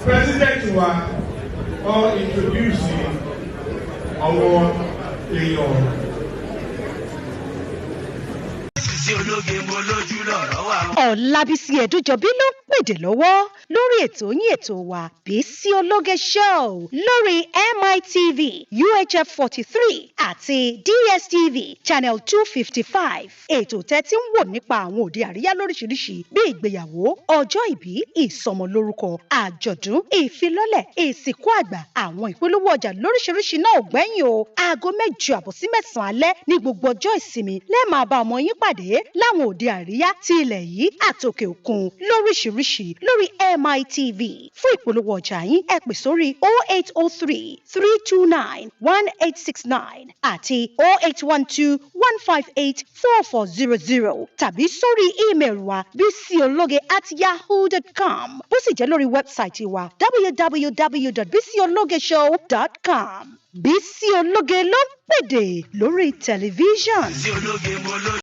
President wa or introducing our èèyàn. Ọlábísí Ẹ̀dújọbí ló pèdè lọ́wọ́ lórí ètò yín ètò wa Bísí Ológe Show lórí MITV UHF 43 àti DSTV Channel 255. Ètò tẹ́tí ń wò nípa àwọn òde àríyá lóríṣiríṣi bí ìgbéyàwó, ọjọ́ ìbí, ìsọmọlórúkọ, àjọ̀dún, ìfilọ́lẹ̀, ìsìnkú àgbà, àwọn ìpolówó ọjà lóríṣiríṣi náà ò gbẹ́yìn o. Aago 8 àbọ̀ sí 9 alẹ́ ní gbogbo ọjọ́ ìsinmi lẹ́ẹ̀ máa bá ọmọ yín pàdé láwọn òde àríyá ti ilẹ̀ yìí àtòkè òkun lóríṣiríṣi lórí MITV. Fún ìpolówó ọjà yín ẹ pè sórí 0803 329 1869 àti 0812 158 4400 tàbí sórí ímeèlì wa bisiologe@yahoo.com. bó sì jẹ́ lórí wẹ́bsáìtì wa www.bisiologeshow.com. Bísí Ológe ló ń pèdè lórí tẹlifíṣàn.